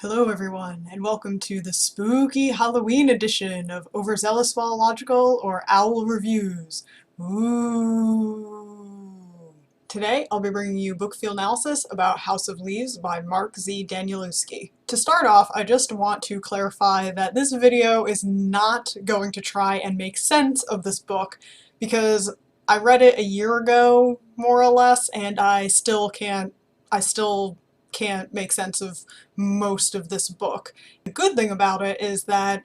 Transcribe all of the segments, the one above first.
Hello everyone, and welcome to the spooky Halloween edition of Overzealous Philological or Owl Reviews. Ooh. Today I'll be bringing you book feel analysis about House of Leaves by Mark Z. Danielewski. To start off, I just want to clarify that this video is not going to try and make sense of this book because I read it a year ago, more or less, and I still can't make sense of most of this book. The good thing about it is that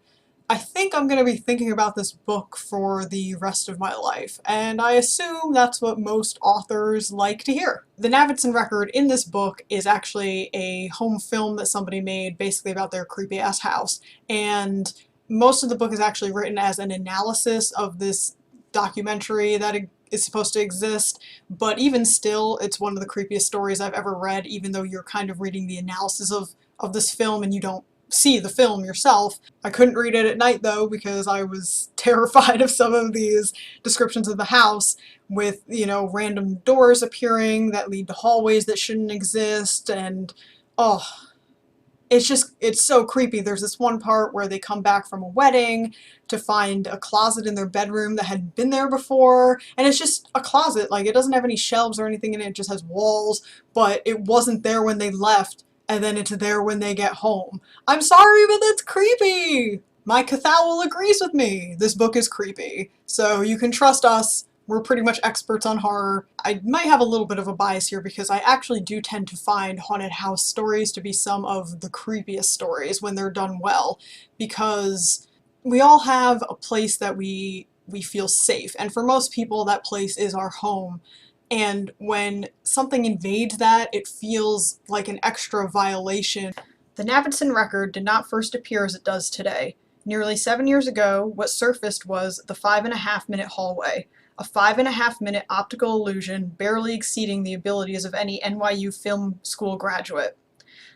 I think I'm going to be thinking about this book for the rest of my life, and I assume that's what most authors like to hear. The Navidson record in this book is actually a home film that somebody made basically about their creepy-ass house, and most of the book is actually written as an analysis of this documentary that is supposed to exist, but even still, it's one of the creepiest stories I've ever read, even though you're kind of reading the analysis of this film and you don't see the film yourself. I couldn't read it at night though because I was terrified of some of these descriptions of the house with, you know, random doors appearing that lead to hallways that shouldn't exist, and oh, it's so creepy. There's this one part where they come back from a wedding to find a closet in their bedroom that had been there before, and it's just a closet. Like, it doesn't have any shelves or anything in it, it just has walls, but it wasn't there when they left, and then it's there when they get home. I'm sorry, but that's creepy! My Cathowl agrees with me. This book is creepy. So you can trust us. We're pretty much experts on horror. I might have a little bit of a bias here because I actually do tend to find haunted house stories to be some of the creepiest stories when they're done well, because we all have a place that we feel safe, and for most people that place is our home. And when something invades that, it feels like an extra violation. The Navidson record did not first appear as it does today. Nearly 7 years ago, what surfaced was the 5.5-minute hallway. A 5.5-minute optical illusion barely exceeding the abilities of any NYU film school graduate.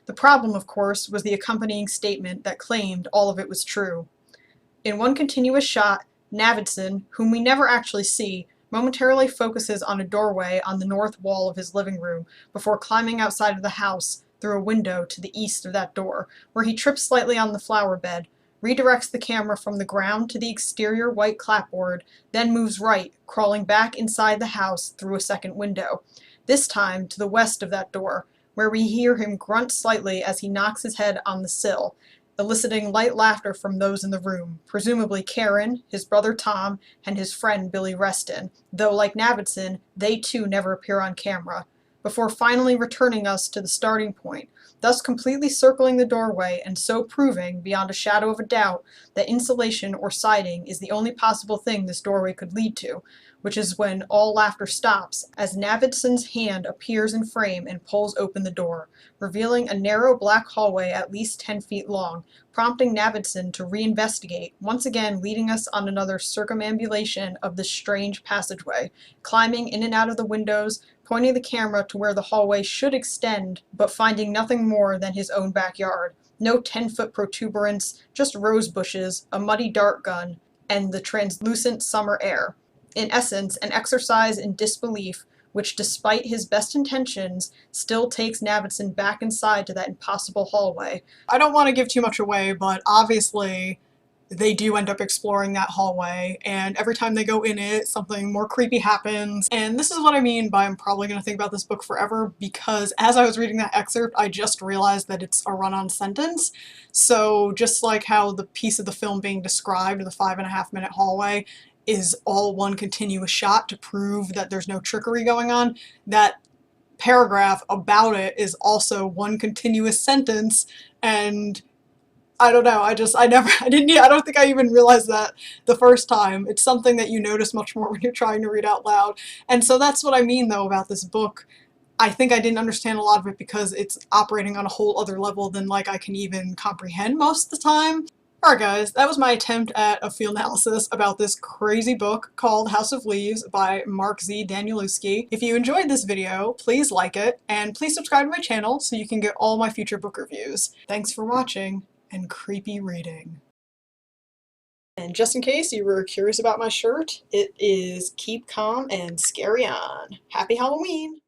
The problem, of course, was the accompanying statement that claimed all of it was true. In one continuous shot, Navidson, whom we never actually see, momentarily focuses on a doorway on the north wall of his living room before climbing outside of the house through a window to the east of that door, where he trips slightly on the flower bed, redirects the camera from the ground to the exterior white clapboard, then moves right, crawling back inside the house through a second window, this time to the west of that door, where we hear him grunt slightly as he knocks his head on the sill, eliciting light laughter from those in the room, presumably Karen, his brother Tom, and his friend Billy Reston, though like Navidson, they too never appear on camera, before finally returning us to the starting point, thus completely circling the doorway and so proving, beyond a shadow of a doubt, that insulation or siding is the only possible thing this doorway could lead to, which is when all laughter stops as Navidson's hand appears in frame and pulls open the door, revealing a narrow black hallway at least 10 feet long, prompting Navidson to reinvestigate, once again leading us on another circumambulation of this strange passageway, climbing in and out of the windows, pointing the camera to where the hallway should extend, but finding nothing more than his own backyard. No 10-foot protuberance, just rose bushes, a muddy dart gun, and the translucent summer air. In essence, an exercise in disbelief, which, despite his best intentions, still takes Navidson back inside to that impossible hallway. I don't want to give too much away, but obviously they do end up exploring that hallway, and every time they go in it, something more creepy happens. And this is what I mean by I'm probably going to think about this book forever, because as I was reading that excerpt, I just realized that it's a run-on sentence. So just like how the piece of the film being described, the 5.5-minute hallway, is all one continuous shot to prove that there's no trickery going on, that paragraph about it is also one continuous sentence, and I don't know, I don't think I even realized that the first time. It's something that you notice much more when you're trying to read out loud. And so that's what I mean, though, about this book. I think I didn't understand a lot of it because it's operating on a whole other level than, like, I can even comprehend most of the time. Alright guys, that was my attempt at a field analysis about this crazy book called House of Leaves by Mark Z. Danielewski. If you enjoyed this video, please like it, and please subscribe to my channel so you can get all my future book reviews. Thanks for watching, and creepy reading. And just in case you were curious about my shirt, it is Keep Calm and Scary On. Happy Halloween!